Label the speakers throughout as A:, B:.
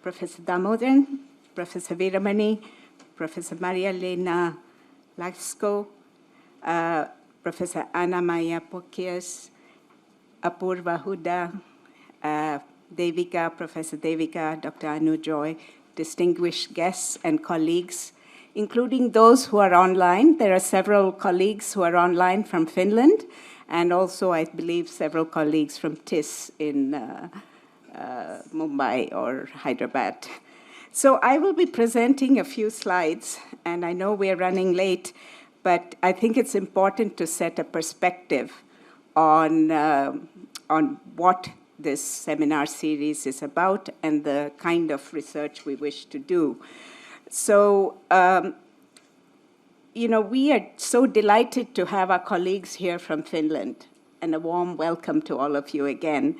A: Professor Damodaran, Professor Veeramani, Professor Maria Elena Laxko, Professor Anna Maya Pokias, Apurva Huda, Devika, Professor Devika, Dr. Anu Joy, distinguished guests and colleagues, including those who are online. There are several colleagues who are online from Finland, and also, I believe, several colleagues from TIS in Mumbai or Hyderabad. So I will be presenting a few slides, and I know we're running late, but I think it's important to set a perspective on what this seminar series is about and the kind of research we wish to do. So, we are so delighted to have our colleagues here from Finland, and a warm welcome to all of you again.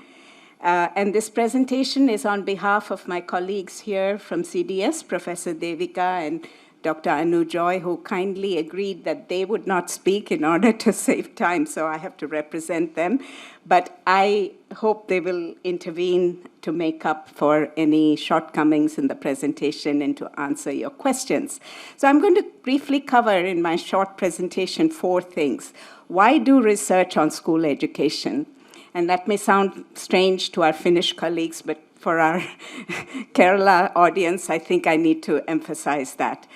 A: And this presentation is on behalf of my colleagues here from CDS, Professor Devika and Dr. Anu Joy, who kindly agreed that they would not speak in order to save time, so I have to represent them. But I hope they will intervene to make up for any shortcomings in the presentation and to answer your questions. So I'm going to briefly cover in my short presentation 4 things. Why do research on school education? And that may sound strange to our Finnish colleagues, but for our Kerala audience, I think I need to emphasize that.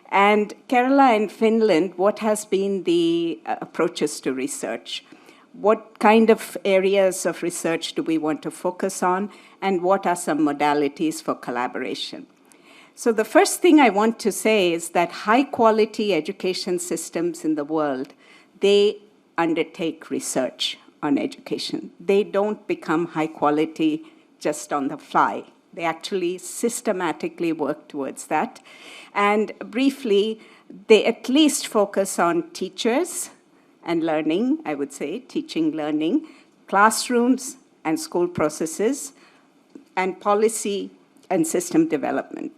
A: And Kerala and Finland, what has been the approaches to research? What kind of areas of research do we want to focus on? And what are some modalities for collaboration? So the first thing I want to say is that high-quality education systems in the world, they undertake research on education. They don't become high quality just on the fly. They actually systematically work towards that. And briefly, they at least focus on teachers and learning, I would say, teaching, learning, classrooms and school processes, and policy and system development.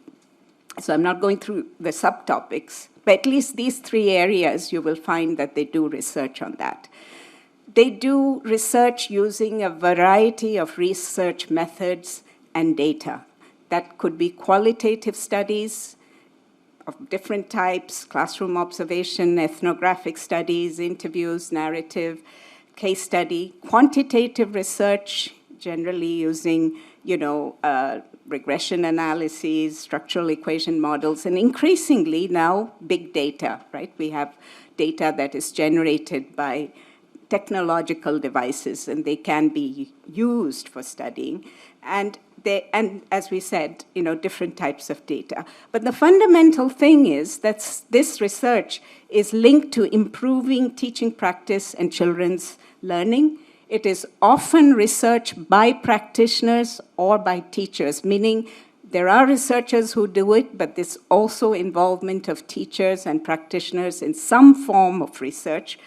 A: So I'm not going through the subtopics, but at least these 3 areas, you will find that they do research on that. They do research using a variety of research methods and data. That could be qualitative studies of different types, classroom observation, ethnographic studies, interviews, narrative, case study, quantitative research, generally using, regression analyses, structural equation models, and increasingly now big data, right? We have data that is generated by technological devices, and they can be used for studying. And as we said, different types of data. But the fundamental thing is that this research is linked to improving teaching practice and children's learning. It is often research by practitioners or by teachers, meaning there are researchers who do it, but there's also involvement of teachers and practitioners in some form of research.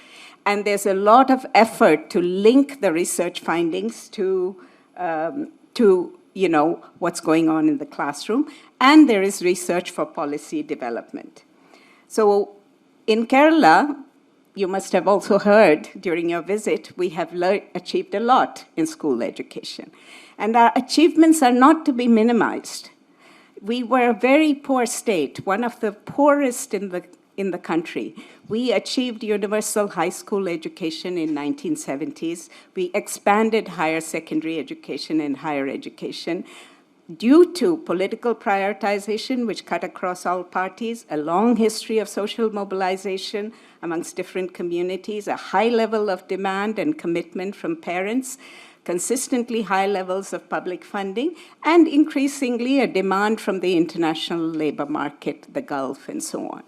A: And there's a lot of effort to link the research findings to what's going on in the classroom. And there is research for policy development. So in Kerala, you must have also heard during your visit, we have achieved a lot in school education. And our achievements are not to be minimized. We were a very poor state, one of the poorest in the country. We achieved universal high school education in 1970s. We expanded higher secondary education and higher education due to political prioritization, which cut across all parties, a long history of social mobilization amongst different communities, a high level of demand and commitment from parents, consistently high levels of public funding, and increasingly a demand from the international labor market, the Gulf, and so on.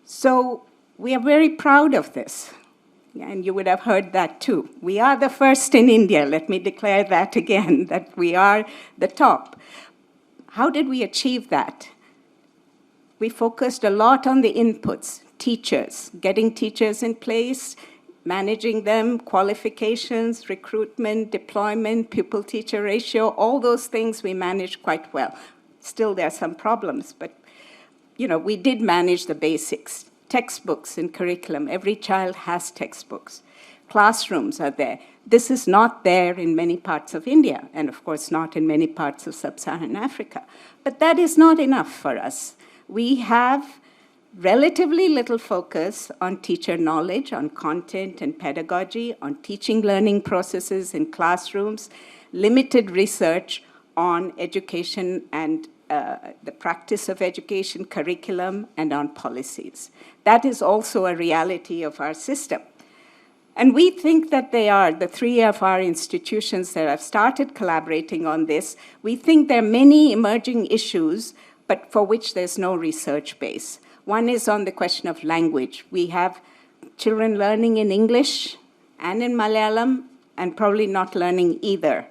A: So we are very proud of this, and you would have heard that too. We are the first in India. Let me declare that again, that we are the top. How did we achieve that? We focused a lot on the inputs, teachers, getting teachers in place, managing them, qualifications, recruitment, deployment, pupil-teacher ratio, all those things we managed quite well. Still, there are some problems, but we did manage the basics. Textbooks and curriculum. Every child has textbooks. classrooms are there. This is not there in many parts of India, and of course not in many parts of sub-Saharan Africa. But that is not enough for us. We have relatively little focus on teacher knowledge, on content and pedagogy, on teaching learning processes in classrooms, limited research on education and the practice of education, curriculum, and on policies. That is also a reality of our system. And we think that they are, the three of our institutions that have started collaborating on this, we think there are many emerging issues, but for which there's no research base. One is on the question of language. We have children learning in English and in Malayalam, and probably not learning either.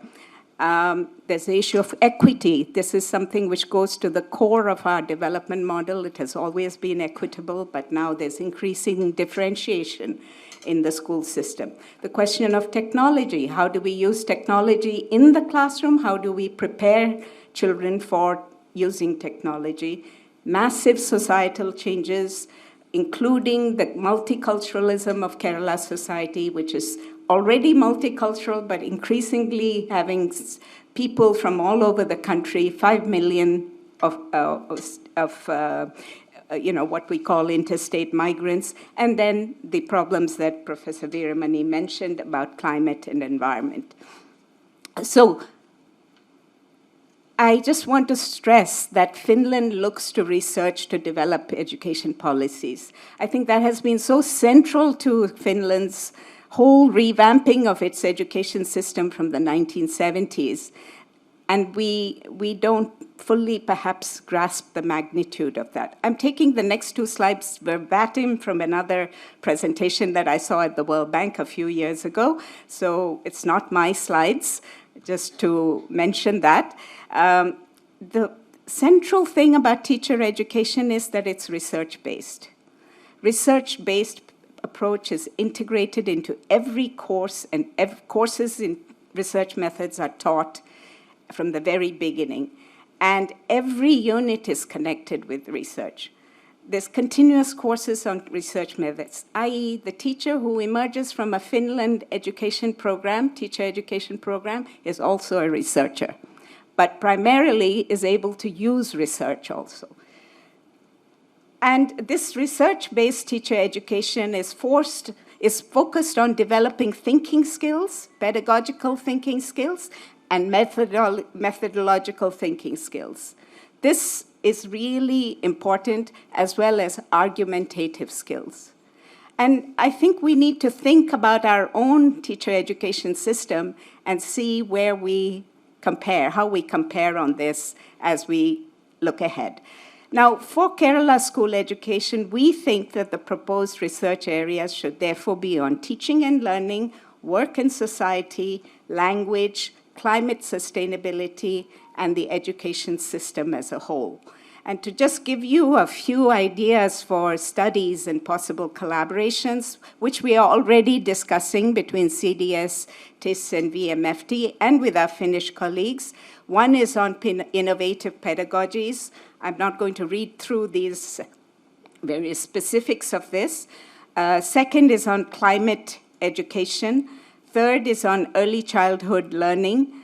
A: There's the issue of equity. This is something which goes to the core of our development model. It has always been equitable, but now there's increasing differentiation in the school system. The question of technology. How do we use technology in the classroom? How do we prepare children for using technology? Massive societal changes, including the multiculturalism of Kerala society, which is already multicultural, but increasingly having people from all over the country, 5 million of what we call interstate migrants, and then the problems that Professor Veeramani mentioned about climate and environment. So I just want to stress that Finland looks to research to develop education policies. I think that has been so central to Finland's whole revamping of its education system from the 1970s. And we don't fully perhaps grasp the magnitude of that. I'm taking the next two slides verbatim from another presentation that I saw at the World Bank a few years ago. So it's not my slides, just to mention that. The central thing about teacher education is that it's research-based. Research-based approach is integrated into every course, and courses in research methods are taught from the very beginning. And every unit is connected with research. There's continuous courses on research methods, i.e. the teacher who emerges from a Finland education program, teacher education program, is also a researcher, but primarily is able to use research also. And this research-based teacher education is focused on developing thinking skills, pedagogical thinking skills, and methodological thinking skills. This is really important, as well as argumentative skills. And I think we need to think about our own teacher education system and see where we compare, how we compare on this as we look ahead. Now, for Kerala school education, we think that the proposed research areas should therefore be on teaching and learning, work and society, language, climate sustainability, and the education system as a whole. And to just give you a few ideas for studies and possible collaborations, which we are already discussing between CDS, TIS, and VMFT, and with our Finnish colleagues. One is on innovative pedagogies. I'm not going to read through these various specifics of this. Second is on climate education. Third is on early childhood learning.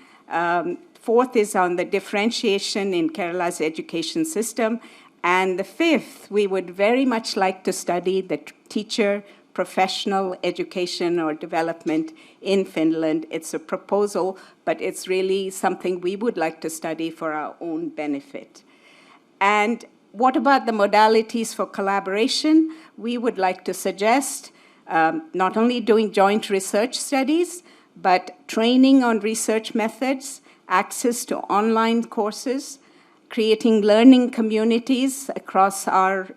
A: Fourth is on the differentiation in Kerala's education system. And the fifth, we would very much like to study the teacher professional education or development in Finland. It's a proposal, but it's really something we would like to study for our own benefit. And what about the modalities for collaboration? We would like to suggest not only doing joint research studies, but training on research methods, access to online courses, creating learning communities across our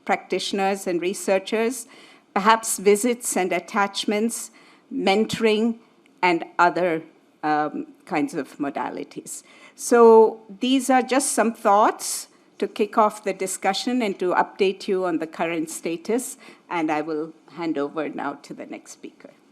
A: practitioners and researchers, perhaps visits and attachments, mentoring, and other kinds of modalities. So these are just some thoughts to kick off the discussion and to update you on the current status, and I will hand over now to the next speaker.